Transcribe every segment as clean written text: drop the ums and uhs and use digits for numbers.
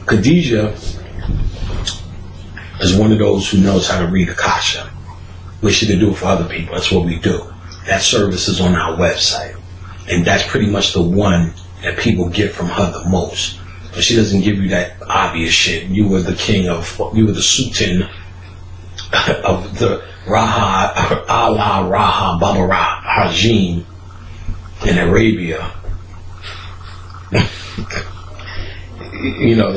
Khadijah is one of those who knows how to read Akasha. Wish you to do it for other people. That's what we do. That service is on our website. And that's pretty much the one that people get from her the most. But she doesn't give you that obvious shit. You were the king of, you were the sultan of the Allah Raha Baba Hajim in Arabia. You know,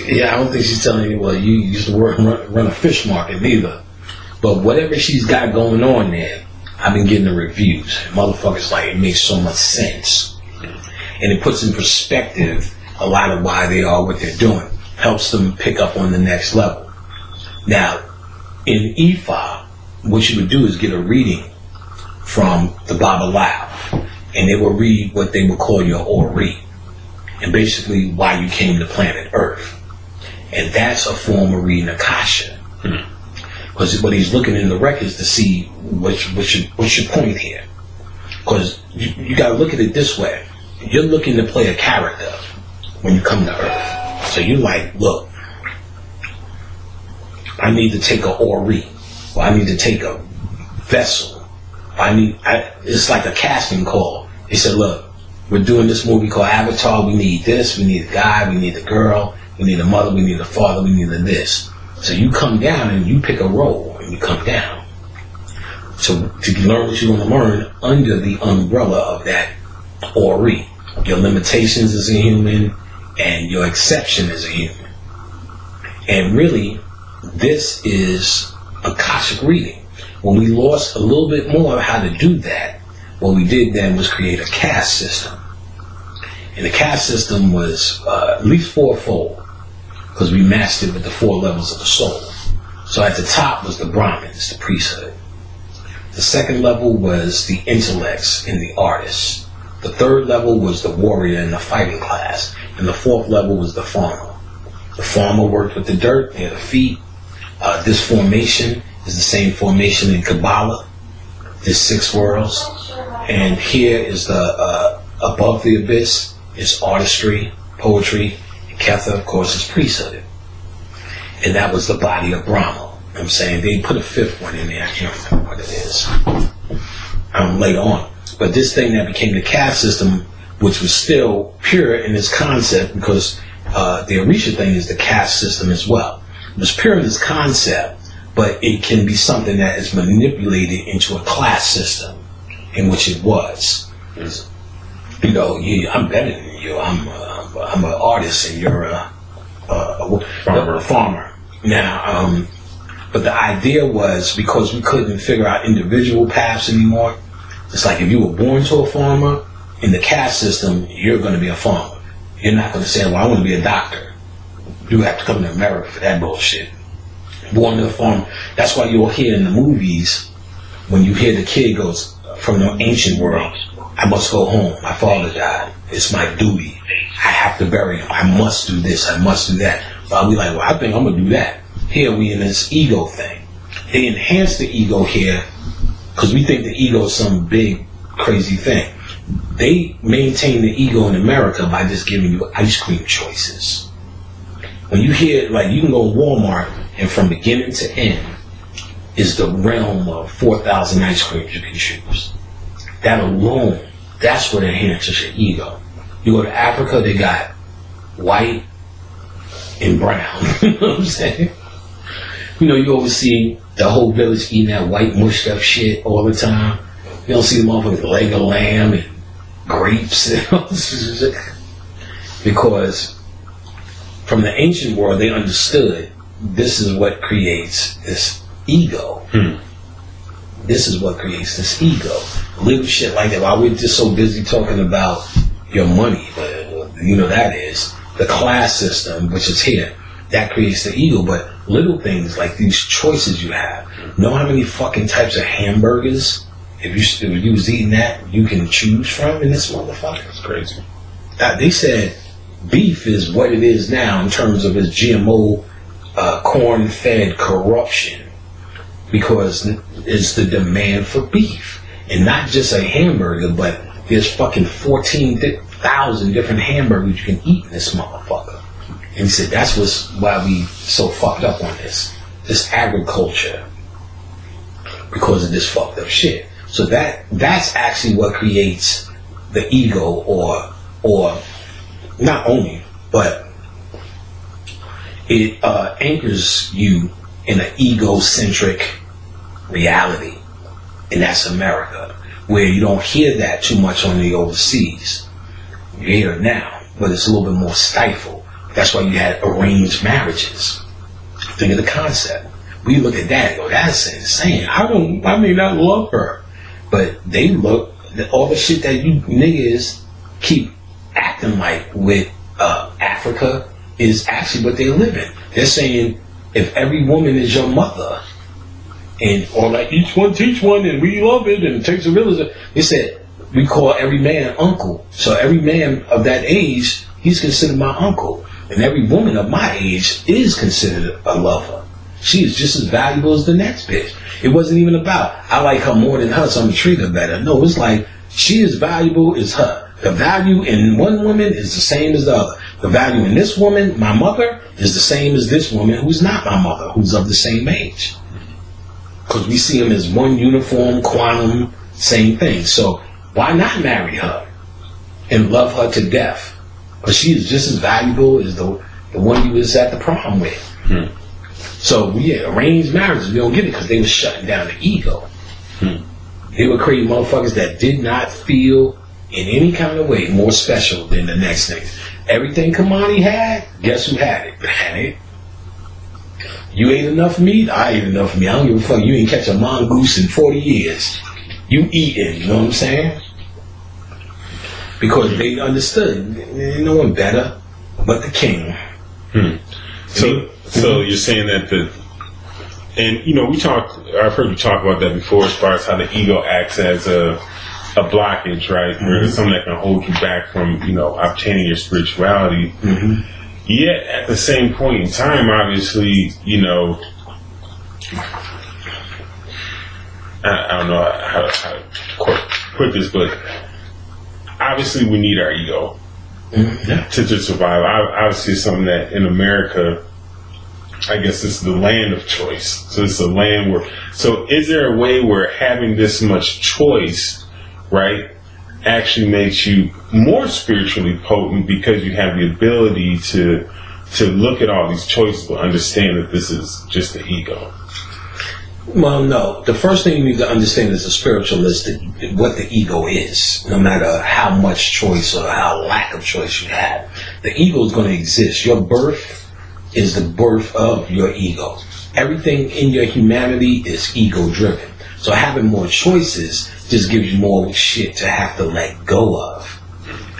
yeah, I don't think she's telling you, well, you used to work run a fish market neither. But whatever she's got going on there, I've been getting the reviews. Motherfuckers like, it makes so much sense. And it puts in perspective a lot of why they are what they're doing. Helps them pick up on the next level. Now, in Ifa, what you would do is get a reading from the Babalawo. And they will read what they would call your Ori. And basically why you came to planet Earth. And that's a form of reading Akasha. Because what he's looking in the records to see what's your point here. Because you got to look at it this way. You're looking to play a character when you come to Earth. So you're like, look, I need to take a Ori. Or I need to take a vessel. It's like a casting call. They said, look, we're doing this movie called Avatar. We need this. We need a guy. We need a girl. We need a mother. We need a father. We need a this. So you come down and you pick a role and you come down. So to learn what you want to learn under the umbrella of that Ori. Your limitations as a human and your exception as a human. And really, this is Akashic reading. When we lost a little bit more of how to do that, what we did then was create a caste system. And the caste system was at least fourfold, because we mastered with the 4 levels of the soul. So at the top was the Brahmins, the priesthood. The second level was the intellects and the artists. The third level was the warrior and the fighting class. And the 4th level was the farmer. The farmer worked with the dirt near the feet. This formation is the same formation in Kabbalah. There's 6 worlds. And here is the above the abyss is artistry, poetry, and Ketha, of course, is priesthood. And that was the body of Brahma. I'm saying they put a 5th one in there. I can't remember what it is. Later on. But this thing that became the caste system, which was still pure in its concept, because the Orisha thing is the caste system as well. It was pure in its concept, but it can be something that is manipulated into a class system, in which it was. You know, I'm better than you. I'm an artist, and you're a farmer. Now, but the idea was, because we couldn't figure out individual paths anymore. It's like if you were born to a farmer, in the caste system, you're going to be a farmer. You're not going to say, well, I want to be a doctor. You have to come to America for that bullshit. Born to a farmer. That's why you'll hear in the movies, when you hear the kid goes, from the ancient world, I must go home. My father died. It's my duty. I have to bury him. I must do this. I must do that. So I'll be like, well, I think I'm going to do that. Here we in this ego thing. They enhance the ego here because we think the ego is some big, crazy thing. They maintain the ego in America by just giving you ice cream choices. When you hear, like, you can go to Walmart and from beginning to end is the realm of 4,000 ice creams you can choose. That alone, that's what enhances your ego. You go to Africa, they got white and brown. You know what I'm saying? You know, you always see the whole village eating that white mushed up shit all the time. You don't see them off with leg of lamb and grapes and all this shit. Because from the ancient world, they understood this is what creates this ego. This is what creates this ego. Little shit like that. While we're just so busy talking about your money, you know, that is the class system, which is here. That creates the ego. But little things like these choices you have. Know how many fucking types of hamburgers, if you was eating that, you can choose from in this motherfucker? That's crazy. They said beef is what it is now in terms of its GMO, corn-fed corruption, because it's the demand for beef. And not just a hamburger, but there's fucking 14,000 different hamburgers you can eat in this motherfucker. And he said that's why we so fucked up on this agriculture, because of this fucked up shit. So that's actually what creates the ego, or not only, but it anchors you in an egocentric reality, and that's America, where you don't hear that too much on the overseas. You hear it now, but it's a little bit more stifled. That's why you had arranged marriages. Think of the concept. We look at that and go, that's insane. I may not love her, but they look at all the shit that you niggas keep acting like with Africa is actually what they live in. They're saying if every woman is your mother, or like each one teach one, and we love it, and it takes a village. They said we call every man uncle. So every man of that age, he's considered my uncle, and every woman of my age is considered a lover. She is just as valuable as the next bitch. It wasn't even about I like her more than her, so I'm gonna treat her better. No, it's like she is valuable as her. The value in one woman is the same as the other. The value in this woman, my mother, is the same as this woman who's not my mother, who's of the same age. Because we see them as one uniform, quantum, same thing. So why not marry her and love her to death? But she is just as valuable as the one you was at the prom with. So we had arranged marriages. We don't get it because they were shutting down the ego. They were creating motherfuckers that did not feel in any kind of way more special than the next thing. Everything Kamani had, guess who had it? Had it. You ate enough meat, I ate enough meat. I don't give a fuck. You ain't catch a mongoose in 40 years. You eating, you know what I'm saying? Because they understood. Ain't no one better but the king. So you're saying that and you know, I've heard you talk about that before as far as how the ego acts as a blockage, right? Where it's something that can hold you back from, you know, obtaining your spirituality. Yet at the same point in time, obviously, you know, I don't know how to put this, but obviously we need our ego to survive. Obviously, it's something that in America, I guess it's the land of choice. So it's a land where, so is there a way where having this much choice, right, actually makes you more spiritually potent because you have the ability to look at all these choices but understand that this is just the ego? Well, no. The first thing you need to understand as a spiritualist is what the ego is. No matter how much choice or how lack of choice you have, the ego is going to exist. Your birth is the birth of your ego. Everything in your humanity is ego driven. So having more choices just gives you more shit to have to let go of.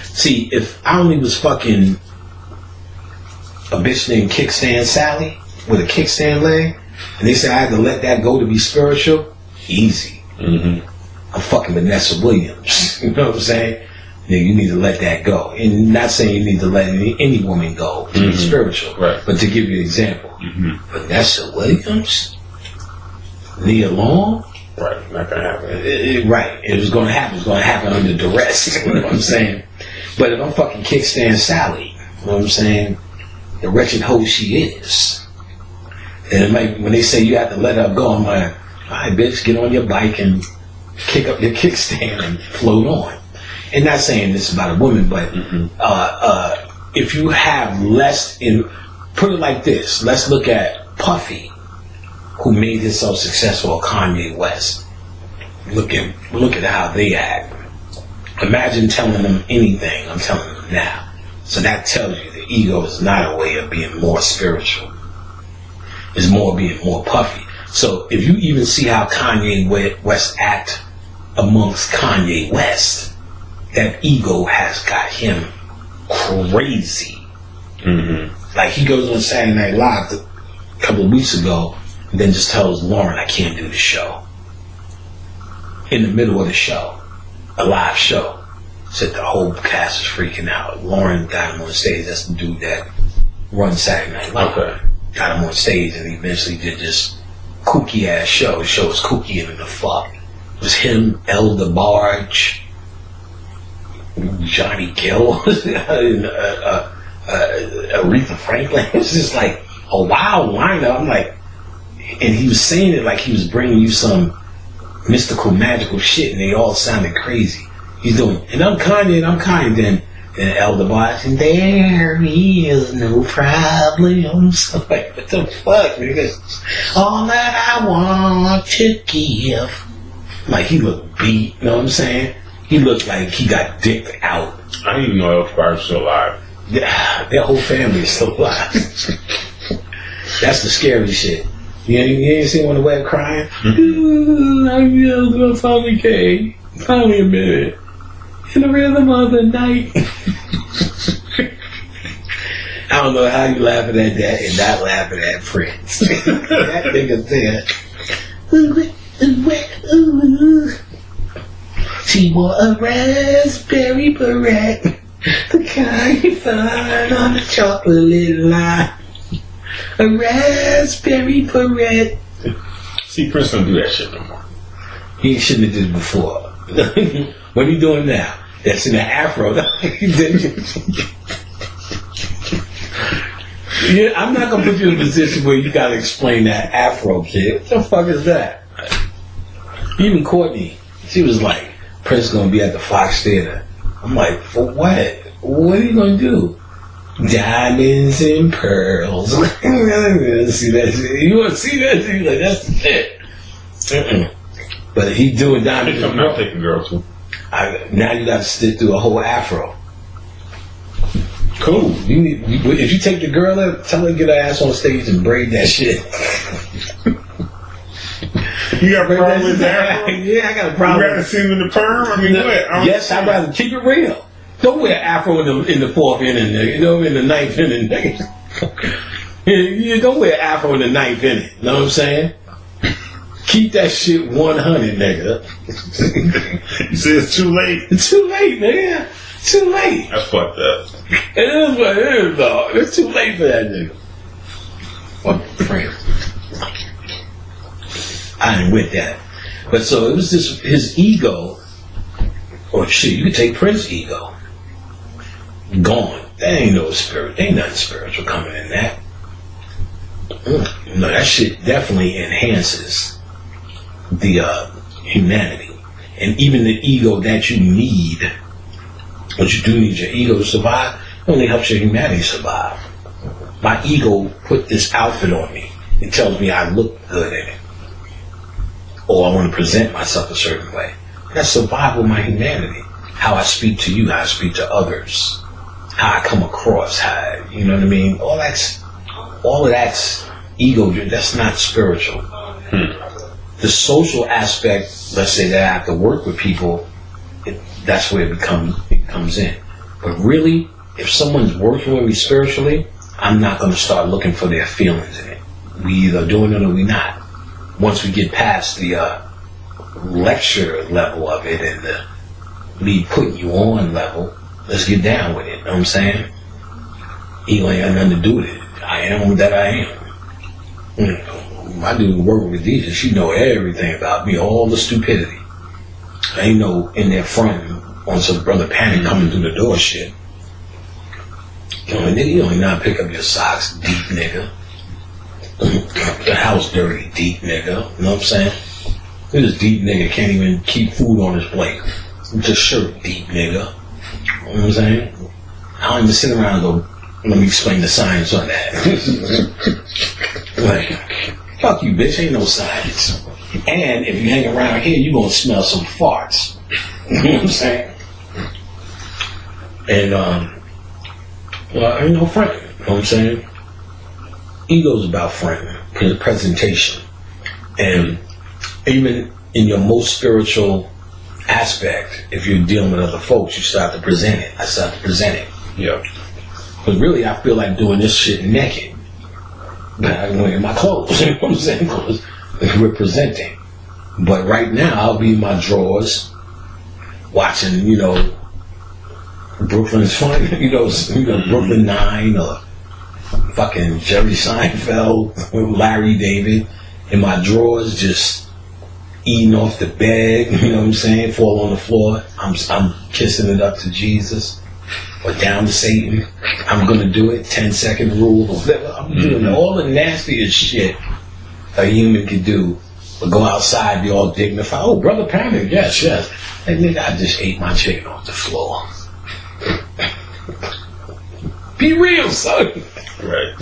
See, if I only was fucking a bitch named Kickstand Sally with a kickstand leg, and they said I had to let that go to be spiritual, easy. I'm fucking Vanessa Williams. You know what I'm saying? Nigga, you need to let that go. And not saying you need to let any woman go to be spiritual, right. But to give you an example, Vanessa Williams, Nia Long, right, not gonna happen. Right, it was gonna happen. It's gonna happen under duress. You know what I'm saying? But if I'm fucking Kickstand Sally, you know what I'm saying? The wretched hoe she is. And it might, when they say you have to let her go, I'm like, all right, bitch, get on your bike and kick up your kickstand and float on. And not saying this about a woman, but if you have less put it like this, let's look at Puffy, who made himself successful, or Kanye West. Look at how they act. Imagine telling them anything I'm telling them now. So that tells you the ego is not a way of being more spiritual. It's more being more puffy. So if you even see how Kanye West act amongst Kanye West, that ego has got him crazy. Like he goes on Saturday Night Live a couple of weeks ago and then just tells Lauren, I can't do the show. In the middle of the show, a live show. Said the whole cast is freaking out. Lauren got him on stage. That's the dude that runs Saturday Night Live. Okay. Got him on stage and he eventually did this kooky ass show. The show was kooky and the fuck. It was him, El DeBarge, Johnny Gill, Aretha Franklin. It was just like a wild lineup. I'm like, and he was saying it like he was bringing you some mystical, magical shit, and they all sounded crazy. He's doing, and I'm kind, then Elder Boss, and there is no problem. So like, what the fuck, nigga? All that I want to give. Like, he looked beat, you know what I'm saying? He looked like he got dicked out. I didn't even know Elf was still alive. Yeah, their whole family is still alive. That's the scary shit. You ain't seen on the web crying? Ooh, I finally came. Finally a minute. In the rhythm of the night. I don't know how you laughing at that and not laughing at Prince. That nigga said, she wore a raspberry beret, the kind you find on a chocolate line. A raspberry beret. See, Prince don't do that shit no more. He shouldn't have did it before. What are you doing now? That's in the afro. Yeah, I'm not gonna put you in a position where you gotta explain that afro kid. What the fuck is that? Even Courtney, she was like, Prince gonna be at the Fox Theater. I'm like, for what? What are you gonna do? Diamonds and pearls. See that shit? You wanna see that shit? Like, that's the shit. But he doing diamonds and pearls. I'm not taking girls too. Now you got to stick through a whole afro. Cool. If you take the girl up, tell her to get her ass on stage and braid that shit. You got a problem with that? Yeah, I got a problem. You rather see him in the perm? I mean, what? Yes, I'd rather keep it real. Don't wear afro in the fourth inning, nigga. You know, in the ninth inning, nigga. You don't wear afro in the ninth inning. You know what I'm saying? Keep that shit 100, nigga. You say it's too late? It's too late, nigga. Too late. That's fucked up. It is what it is, dog. It's too late for that nigga. Fuck friend. I ain't with that. But so it was just his ego, or shit, you could take Prince's ego. Gone. That ain't no spirit. There ain't nothing spiritual coming in that. No, that shit definitely enhances the humanity. And even the ego that you need, but you do need your ego to survive, it only helps your humanity survive. My ego put this outfit on me. It tells me I look good in it. Or I want to present myself a certain way. That's survival of my humanity. How I speak to you, how I speak to others. How I come across, how, you know what I mean? All of that's ego, that's not spiritual. The social aspect, let's say that I have to work with people, that's where it comes in. But really, if someone's working with me spiritually, I'm not going to start looking for their feelings in it. We either doing it or we not. Once we get past the lecture level of it and the me putting you on level, let's get down with it. You know what I'm saying? Ego ain't got nothing to do with it. I am that I am. You know, I do work with Deja. She know everything about me, all the stupidity. I ain't no in there front on some brother panic coming through the door shit. You know, nigga, you don't not pick up your socks, deep nigga. The house dirty, deep nigga. You know what I'm saying? This deep nigga can't even keep food on his plate. Just shirt deep nigga. You know what I'm saying? I don't even sit around and go, let me explain the science on that. Like, fuck you, bitch, ain't no science. And if you hang around here, you gonna smell some farts. You know what I'm saying? And, well, ain't no friend. You know what I'm saying? Ego's about friend, presentation. And even in your most spiritual aspect, if you're dealing with other folks, you start to present it. I start to present it. Yeah. But really, I feel like doing this shit naked. But I'm wearing my clothes. You know what I'm saying? Because we're presenting. But right now, I'll be in my drawers, watching, you know, Brooklyn's Fun, you know, Brooklyn 9 or fucking Jerry Seinfeld, Larry David, in my drawers, just eating off the bed, you know what I'm saying, fall on the floor, I'm kissing it up to Jesus. or down to Satan. I'm gonna do it. 10-second rule or whatever. I'm doing all the nastiest shit a human can do. But go outside, be all dignified. Oh, brother, panic. Yes. Hey, nigga, I just ate my chicken off the floor. Be real, son. Right.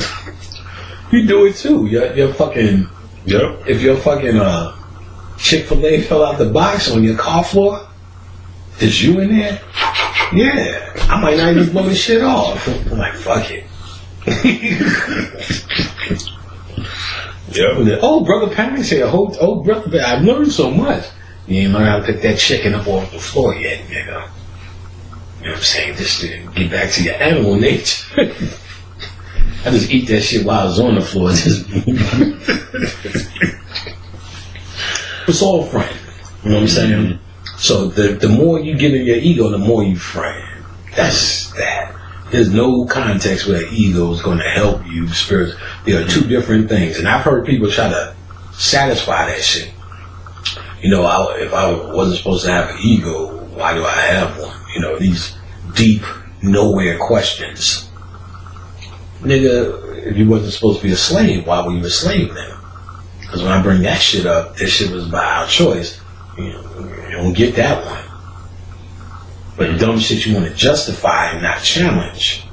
You do it too. You're fucking. Yep. If your fucking Chick-fil-A fell out the box on your car floor, is you in there? Yeah. I might not even blow the shit off. I'm like, fuck it. Yep. Oh, brother Patrick's here. Oh, brother, I've learned so much. You ain't learned how to pick that chicken up off the floor yet, nigga. You know what I'm saying? Just to get back to your animal nature. I just eat that shit while I was on the floor. It's all friend. You know what I'm saying? So the more you get in your ego, the more you friend. That's that. There's no context where ego is going to help you spiritually. There are two different things. And I've heard people try to satisfy that shit. You know, if I wasn't supposed to have an ego, why do I have one? You know, these deep, nowhere questions. Nigga, if you wasn't supposed to be a slave, why were you a slave then? Because when I bring that shit up, this shit was by our choice. You don't get that one. But dumb shit you want to justify and not challenge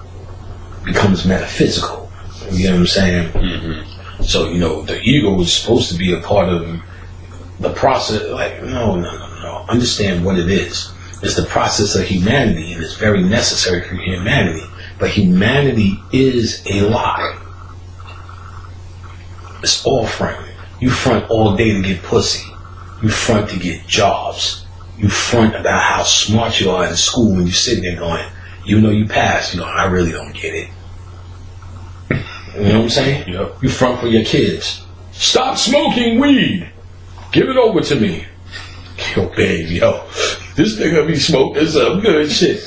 becomes metaphysical. You know what I'm saying? Mm-hmm. So, you know, the ego was supposed to be a part of the process. Like, no. Understand what it is. It's the process of humanity, and it's very necessary for humanity. But humanity is a lie. It's all front. You front all day to get pussy. You front to get jobs. You front about how smart you are in school when you're sitting there going, you know you passed. You know, I really don't get it. You know what I'm saying? Yep. You front for your kids. Stop smoking weed. Give it over to me. Yo, babe, this nigga be smoking some good shit.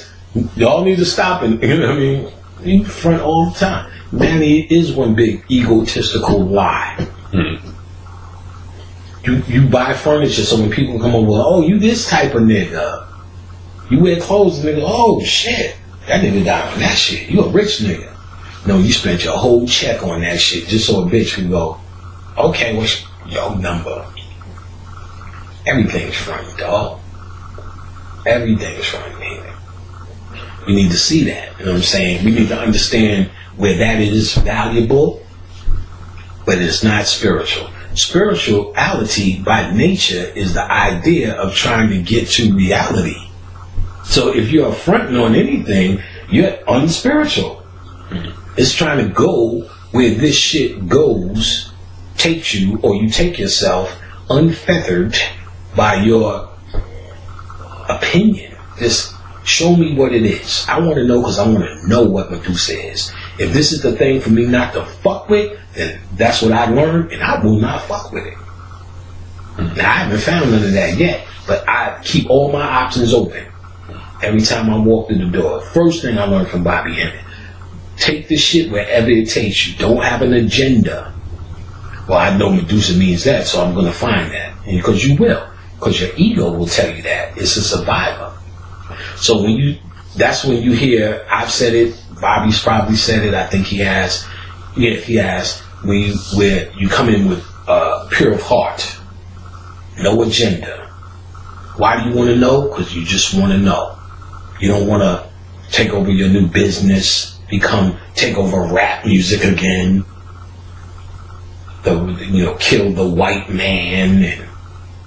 Y'all need to stop it. You know what I mean? You front all the time. Manny is one big egotistical lie. You buy furniture, so when people come over, oh, you this type of nigga. You wear clothes, nigga. Oh shit, that nigga got on that shit. You a rich nigga. No, you spent your whole check on that shit just so a bitch can go, okay, what's your number? Everything's front, dog. Everything's front, nigga. We need to see that. You know what I'm saying? We need to understand where that is valuable, but it's not spiritual. Spirituality by nature is the idea of trying to get to reality. So if you're fronting on anything, you're unspiritual. It's trying to go where this shit goes, takes you, or you take yourself unfeathered by your opinion. Just show me what it is. I want to know because I want to know what Medusa is. If this is the thing for me not to fuck with, then that's what I learned, and I will not fuck with it. Now, I haven't found none of that yet, but I keep all my options open every time I walk through the door. First thing I learned from Bobby Emmett, take this shit wherever it takes you. Don't have an agenda. Well, I know Medusa means that, so I'm going to find that. And because you will. Because your ego will tell you that. It's a survivor. So that's when you hear, I've said it, Bobby's probably said it, I think he has. Yeah, he has. Where you come in with pure of heart. No agenda. Why do you want to know? Because you just want to know. You don't want to take over your new business, take over rap music again. Kill the white man and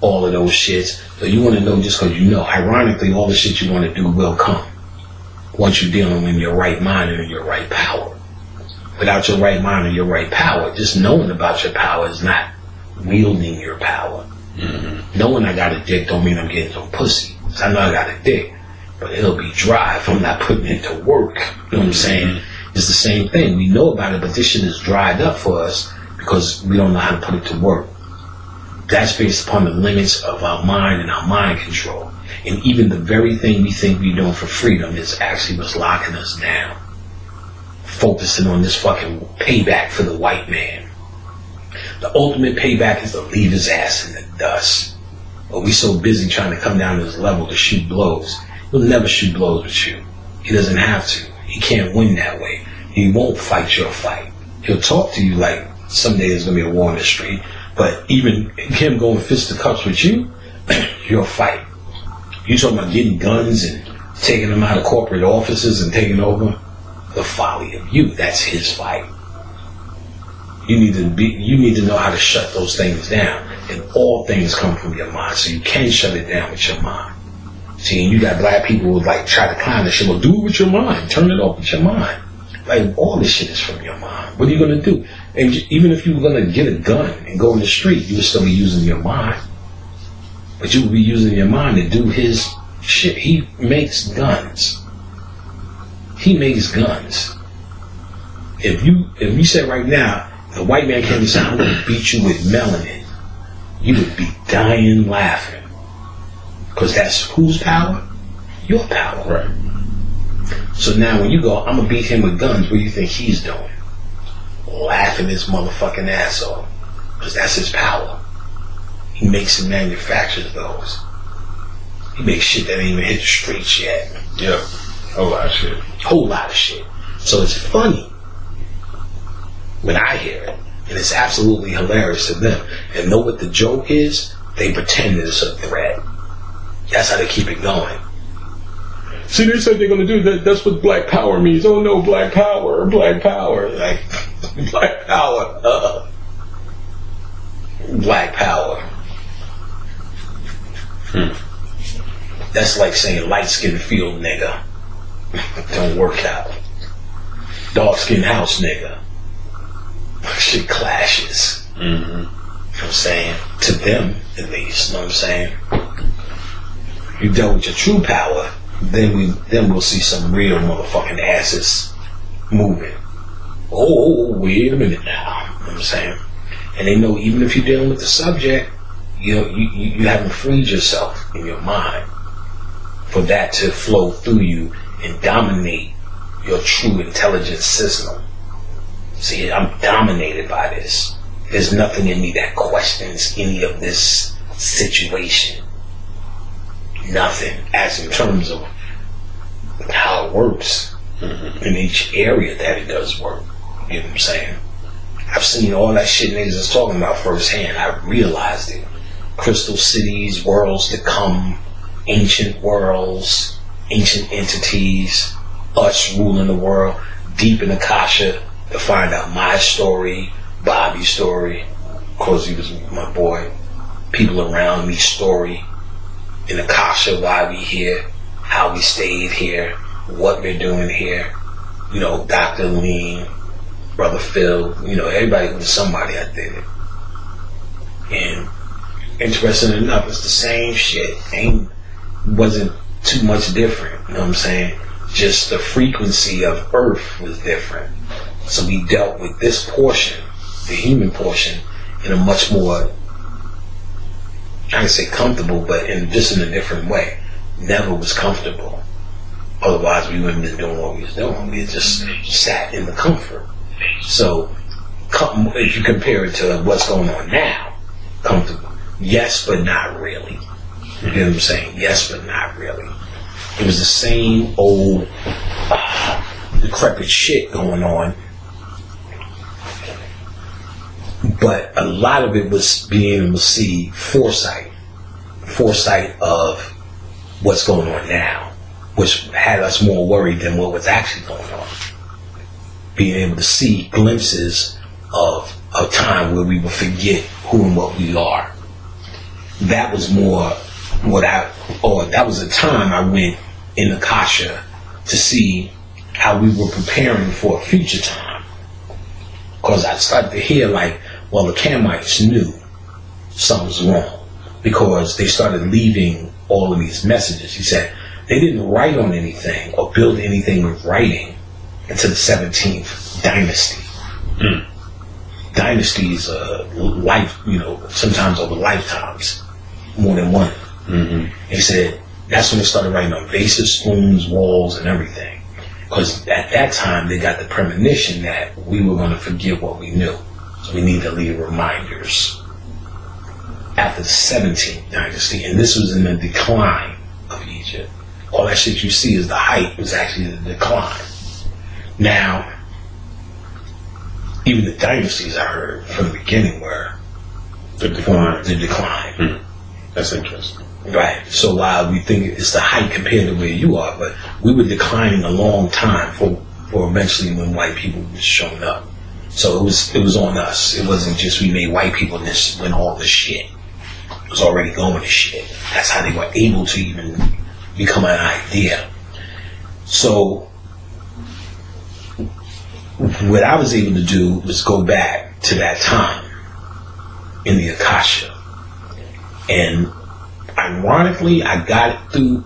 all of those shits. So you want to know just because you know. Ironically, all the shit you want to do will come once you're dealing in your right mind and in your right power. Without your right mind and your right power, just knowing about your power is not wielding your power. Mm-hmm. Knowing I got a dick don't mean I'm getting some pussy. I know I got a dick, but it'll be dry if I'm not putting it to work. You know what I'm saying? It's the same thing. We know about it, but this shit is dried up for us because we don't know how to put it to work. That's based upon the limits of our mind and our mind control. And even the very thing we think we're doing for freedom is actually what's locking us down. Focusing on this fucking payback for the white man. The ultimate payback is to leave his ass in the dust. But we so busy trying to come down to his level to shoot blows. He'll never shoot blows with you. He doesn't have to. He can't win that way. He won't fight your fight. He'll talk to you like someday there's going to be a war in the street, but even him going fist to cuffs with you, you'll fight. You talking about getting guns and taking them out of corporate offices and taking over the folly of you. That's his fight. You need to know how to shut those things down. And all things come from your mind. So you can shut it down with your mind. See, and you got black people who like try to climb the shit. Well, do it with your mind. Turn it off with your mind. Like, all this shit is from your mind. What are you going to do? And even if you were going to get a gun and go in the street, you would still be using your mind. But you would be using your mind to do his shit. He makes guns. He makes guns. If you said right now, the white man came and said, I'm going to beat you with melanin, you would be dying laughing. Because that's whose power? Your power. Right. So now when you go, I'm going to beat him with guns, what do you think he's doing? Laughing his motherfucking ass off. Because that's his power. He makes and manufactures those. He makes shit that ain't even hit the streets yet. Yep. Whole lot of shit. Whole lot of shit. So it's funny when I hear it. And it's absolutely hilarious to them. And know what the joke is? They pretend it's a threat. That's how they keep it going. See, they said they're going to do that. That's what black power means. Oh no, black power, black power. Like, black power. Black power. That's like saying light-skinned field nigga. Don't work out. Dark-skinned house nigga. Shit clashes. Mm-hmm. You know what I'm saying? To them, at least. You know what I'm saying? You dealt with your true power, then we'll see some real motherfucking asses moving. Oh, wait a minute now. You know what I'm saying? And they know even if you're dealing with the subject, you haven't freed yourself in your mind for that to flow through you and dominate your true intelligence system. See, I'm dominated by this. There's nothing in me that questions any of this situation. Nothing, as in terms of how it works in each area that it does work. You know what I'm saying? I've seen all that shit niggas is talking about firsthand. I realized it. Crystal cities, worlds to come, ancient worlds, ancient entities, us ruling the world, deep in Akasha to find out my story, Bobby's story, of course he was my boy, people around me story, in Akasha, why we here, how we stayed here, what we're doing here, Dr. Lean, Brother Phil, everybody was somebody I did it. And interesting enough, it's the same shit. Wasn't too much different, you know what I'm saying? Just the frequency of Earth was different. So we dealt with this portion, the human portion, in a much more, I can say comfortable, but just in a different way. Never was comfortable. Otherwise we wouldn't have been doing what we was doing. We just sat in the comfort. So if you compare it to what's going on now, comfortable. Yes, but not really. You know what I'm saying? Yes, but not really. It was the same old decrepit shit going on. But a lot of it was being able to see foresight of what's going on now, which had us more worried than what was actually going on. Being able to see glimpses of a time where we would forget who and what we are. That was more that was a time I went in Akasha to see how we were preparing for a future time. Because I started to hear the Kamites knew something's wrong because they started leaving all of these messages. He said they didn't write on anything or build anything with writing until the 17th dynasty. Dynasties, life, sometimes over lifetimes, more than one. He said that's when they started writing on vases, spoons, walls, and everything. Because at that time they got the premonition that we were going to forget what we knew. So we need to leave reminders. After the 17th dynasty, and this was in the decline of Egypt, or all that shit you see is the height, was actually the decline. Now, even the dynasties I heard from the beginning were the decline. That's interesting. Right. So while we think it's the height compared to where you are, but we were declining a long time for eventually when white people was showing up. So it was on us. It wasn't just we made white people this when all this shit was already going to shit. That's how they were able to even become an idea. So what I was able to do was go back to that time in the Akasha. And ironically, I got it through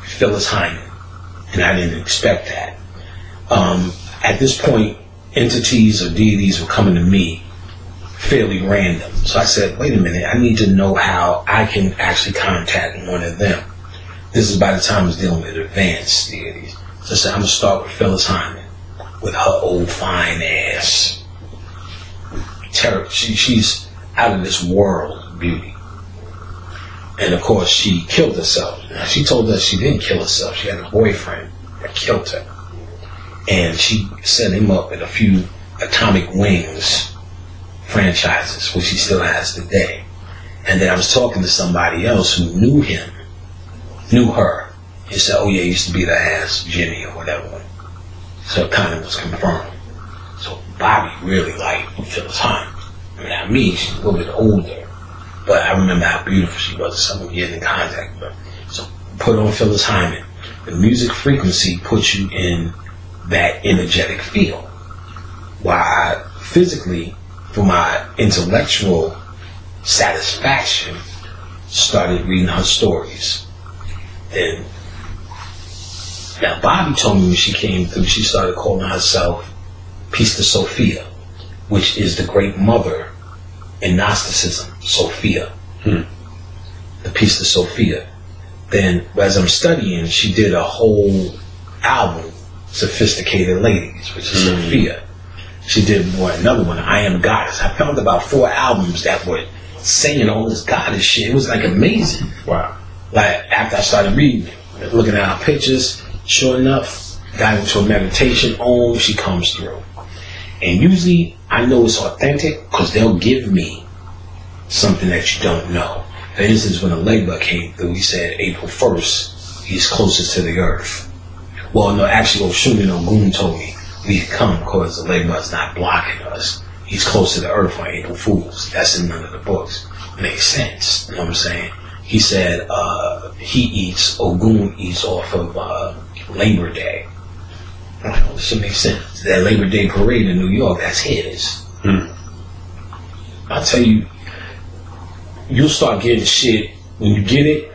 Phyllis Hyman. And I didn't expect that. At this point, entities or deities were coming to me fairly random. So I said, wait a minute, I need to know how I can actually contact one of them. This is by the time I was dealing with advanced deities. So I said, I'm going to start with Phyllis Hyman, with her old fine ass. She's out of this world beauty. And of course, she killed herself. Now, she told us she didn't kill herself. She had a boyfriend that killed her. And she set him up in a few Atomic Wings franchises, which he still has today. And then I was talking to somebody else who knew her. He said, oh yeah, he used to be the ass Jimmy or whatever. So it kind of was confirmed. So Bobby really liked Phyllis Hyman. I mean, she's a little bit older, but I remember how beautiful she was. Someone getting in contact with her. So put on Phyllis Hyman. The music frequency puts you in that energetic field. While I physically, for my intellectual satisfaction, started reading her stories. And now Bobby told me when she came through, she started calling herself Pista Sophia, which is the great mother in Gnosticism, Sophia. The Pista Sophia. Then, as I'm studying, she did a whole album, Sophisticated Ladies, which is Sophia. She did another one, I Am Goddess. I found about 4 albums that were saying all this goddess shit. It was like amazing. Wow. Like after I started reading, looking at her pictures, sure enough, got into a meditation. She comes through. And usually I know it's authentic because they'll give me something that you don't know. For instance, when the Legba came through, he said April 1st, he's closest to the earth. Well, no, actually, Oshun and Ogun told me we could come because the Legba is not blocking us. He's close to the earth on April Fools. That's in none of the books. Makes sense. You know what I'm saying? He said Ogun eats off of Labor Day. I'm like, oh, this should make sense. That Labor Day parade in New York, that's his. I'll tell you, you'll start getting shit when you get it.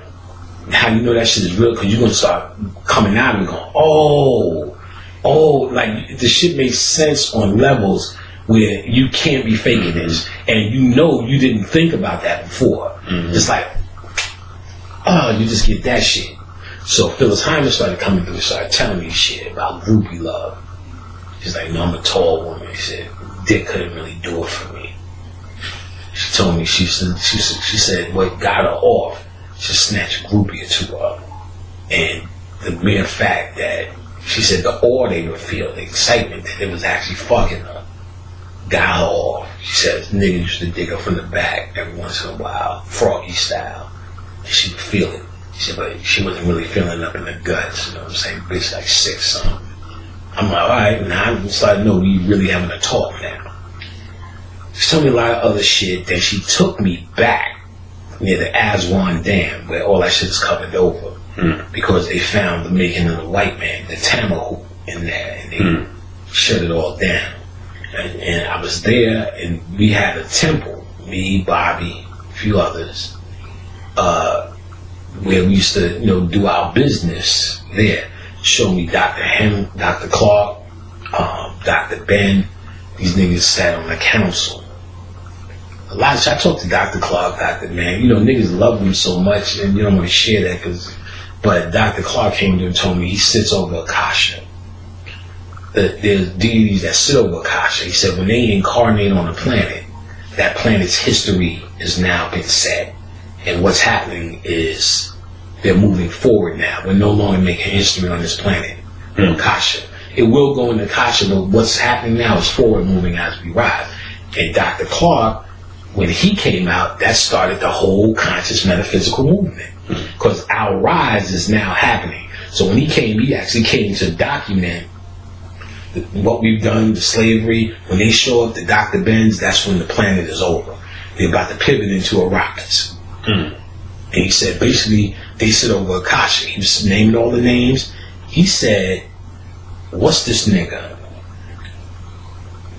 How you know that shit is real? Because you're going to start coming out and going, like the shit makes sense on levels where you can't be faking this. And you know you didn't think about that before. It's like, you just get that shit. So Phyllis Hyman started coming through and started telling me shit about groupie love. She's like, no, I'm a tall woman. She said, dick couldn't really do it for me. She told me, she said what got her off, she snatched a groupie or 2 up. And the mere fact that, she said the awe they would feel, the excitement that it was actually fucking her, got her off. She said niggas used to dig her from the back every once in a while, froggy style. And she would feel it. She said, but she wasn't really feeling up in the guts, you know what I'm saying? Bitch like 6 something. I'm like, alright, now I'm starting to know we really having a talk now. She told me a lot of other shit. Then she took me back near the Aswan Dam where all that shit is covered over because they found the making of the white man, the Tamahu in there, and they shut it all down. And I was there, and we had a temple, me, Bobby, a few others, where we used to, do our business there. Show me Dr. Clark, Dr. Ben. These niggas sat on the council. A lot of I talked to Dr. Clark, Dr. Ben. Niggas love him so much, and you don't want to share that. But Dr. Clark came to and told me he sits over Akasha. There's deities that sit over Akasha. He said when they incarnate on a planet, that planet's history is now been set. And what's happening is they're moving forward now. We're no longer making history on this planet. Akasha. It will go in Akasha, but what's happening now is forward moving as we rise. And Dr. Clarke, when he came out, that started the whole conscious metaphysical movement. Because our rise is now happening. So when he came, he actually came to document what we've done, the slavery. When they show up to Dr. Benz, that's when the planet is over. They're about to pivot into a rise. And he said, basically, they sit over Akasha. He was naming all the names. He said, what's this nigga?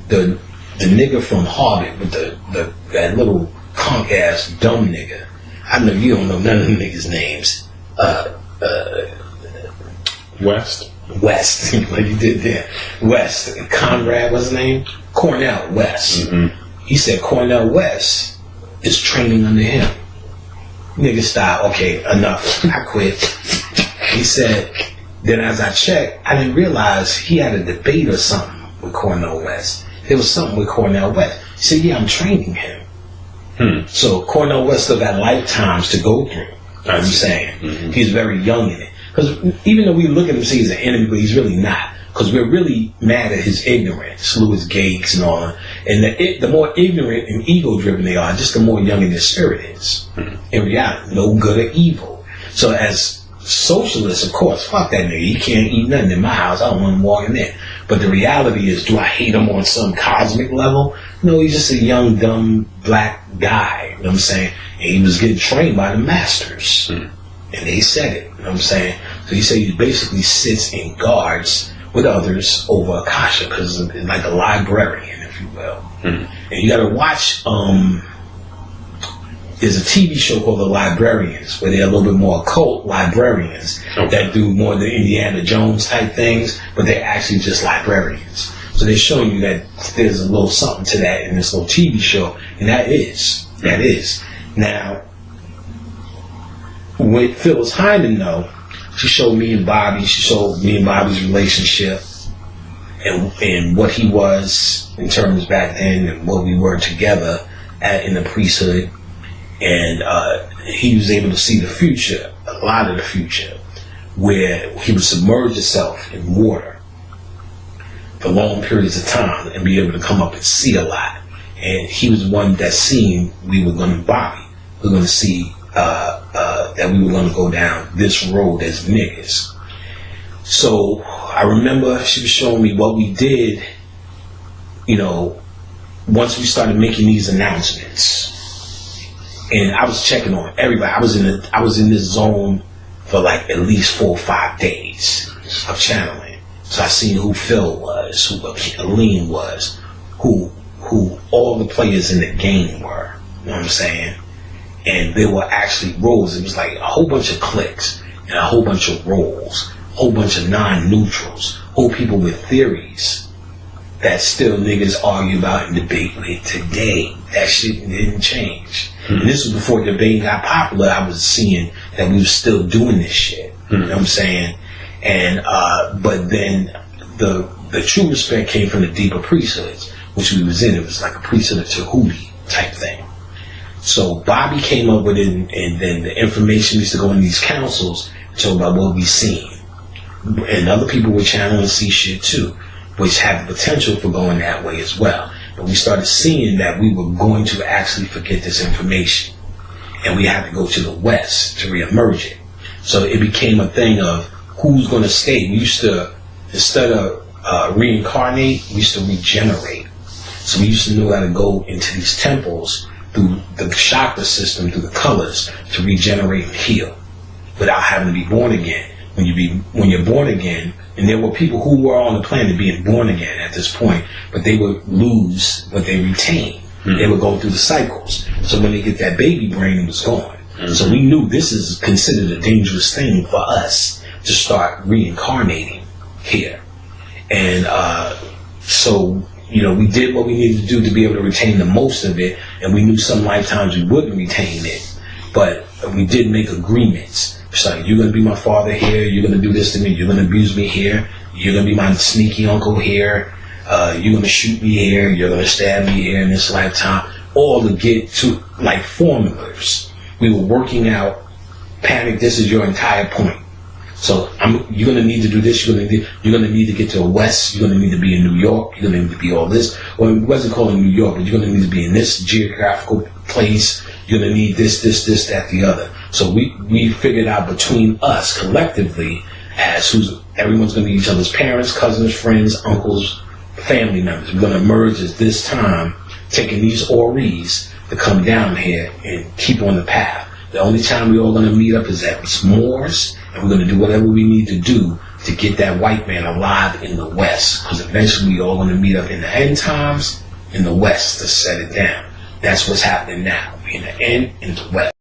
The nigga from Harvard with that little conk ass dumb nigga. I know you don't know none of them niggas' names. West. Like you did there. West. Conrad, what's his name? Cornell West. He said Cornell West is training under him. Nigga style, okay, enough. I quit. He said, then as I checked, I didn't realize he had a debate or something with Cornell West. There was something with Cornell West. He said, yeah, I'm training him. So Cornell West still got lifetimes to go through. I'm saying. He's very young in it. Because even though we look at him and say he's an enemy, but he's really not. Because we're really mad at his ignorance, Louis Gates and all that. And the more ignorant and ego-driven they are, just the more young in their spirit is. In reality, no good or evil. So as socialists, of course, fuck that nigga. He can't eat nothing in my house. I don't want him walking in. But the reality is, do I hate him on some cosmic level? No, he's just a young, dumb, black guy. You know what I'm saying? And he was getting trained by the masters. And they said it. You know what I'm saying? So he said he basically sits in guards with others over Akasha, because like a librarian, if you will. And you got to watch. There's a TV show called The Librarians, where they're a little bit more occult librarians that do more the Indiana Jones type things, but they're actually just librarians. So they're showing you that there's a little something to that in this little TV show, and that is. Now, with Phyllis Hyman, though, she showed me and Bobby's relationship and what he was in terms back then and what we were together in the priesthood. And he was able to see the future, a lot of the future, where he would submerge himself in water for long periods of time and be able to come up and see a lot. And he was one that seen we were going to Bobby. We were going to see that we were going to go down this road as niggas. So I remember she was showing me what we did, once we started making these announcements. And I was checking on everybody. I was in this zone for like at least 4 or 5 days of channeling. So I seen who Phil was, who Aline was, who all the players in the game were. You know what I'm saying? And there were actually roles. It was like a whole bunch of cliques and a whole bunch of roles, a whole bunch of non-neutrals, whole people with theories that still niggas argue about and debate with today. That shit didn't change. And this was before debating got popular. I was seeing that we were still doing this shit. You know what I'm saying? And but then the true respect came from the deeper priesthoods, which we was in. It was like a priesthood of Tahuti type thing. So Bobby came up with it, and then the information used to go in these councils and talk about what we seen. And other people were channeling and see shit too, which had the potential for going that way as well. But we started seeing that we were going to actually forget this information, and we had to go to the West to reemerge it. So it became a thing of who's going to stay. We used to, instead of reincarnate, we used to regenerate. So we used to know how to go into these temples through the chakra system, through the colors, to regenerate and heal without having to be born again. When you're born again, and there were people who were on the planet being born again at this point, but they would lose what they retained. They would go through the cycles. So when they get that baby brain, it was gone. So we knew this is considered a dangerous thing for us to start reincarnating here. And so, we did what we needed to do to be able to retain the most of it, and we knew some lifetimes we wouldn't retain it, but we did make agreements. It's like, you're going to be my father here, you're going to do this to me, you're going to abuse me here, you're going to be my sneaky uncle here, you're going to shoot me here, you're going to stab me here in this lifetime, all to get to, like, formulas. We were working out panic. This is your entire point. So you're going to need to do this. You're going to need to get to the West. You're going to need to be in New York. You're going to need to be all this. Well, it wasn't calling New York, but you're going to need to be in this geographical place. You're going to need this, that, the other. So we figured out between us collectively as everyone's going to be each other's parents, cousins, friends, uncles, family members. We're going to merge at this time, taking these Oris to come down here and keep on the path. The only time we're all going to meet up is at s'mores, and we're going to do whatever we need to do to get that white man alive in the West. Because eventually we're all going to meet up in the end times in the West to set it down. That's what's happening now. We're in the end in the West.